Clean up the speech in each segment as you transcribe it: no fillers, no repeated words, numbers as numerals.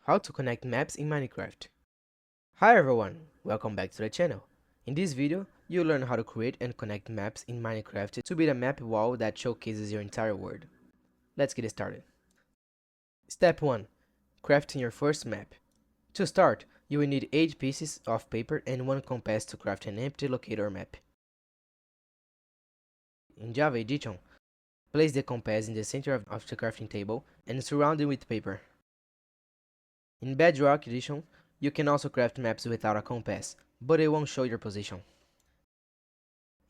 how to connect maps in Minecraft. Hi everyone, welcome back to the channel. In this video, you'll learn how to create and connect maps in Minecraft to build a map wall that showcases your entire world. Let's get started. Step 1. Crafting your first map. To start, you will need 8 pieces of paper and 1 compass to craft an empty locator map. In Java Edition, place the compass in the center of the crafting table and surround it with paper. In Bedrock Edition, you can also craft maps without a compass, but it won't show your position.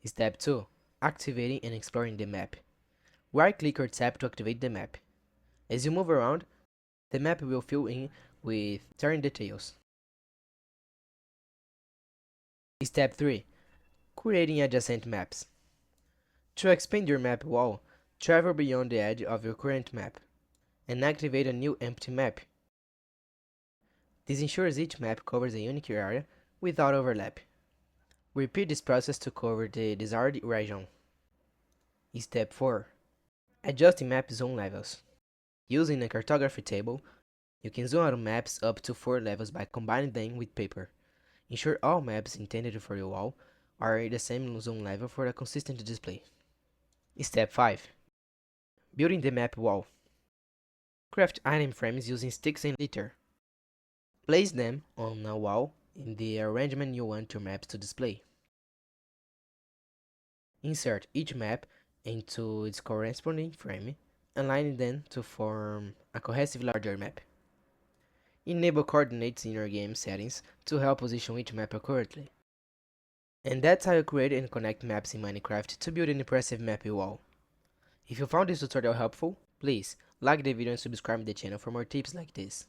Step 2. Activating and exploring the map. Right-click or tap to activate the map. As you move around, the map will fill in with terrain details. Step 3. Creating adjacent maps. To expand your map wall, travel beyond the edge of your current map, and activate a new empty map. This ensures each map covers a unique area without overlap. Repeat this process to cover the desired region. Step 4. Adjusting map zone levels. Using a cartography table, you can zoom out maps up to 4 levels by combining them with paper. Ensure all maps intended for your wall are the same zone level for a consistent display. Step 5. Building the map wall. Craft item frames using sticks and litter. Place them on a wall in the arrangement you want your maps to display. Insert each map into its corresponding frame, aligning them to form a cohesive larger map. Enable coordinates in your game settings to help position each map accurately. And that's how you create and connect maps in Minecraft to build an impressive map wall. If you found this tutorial helpful, please like the video and subscribe to the channel for more tips like this.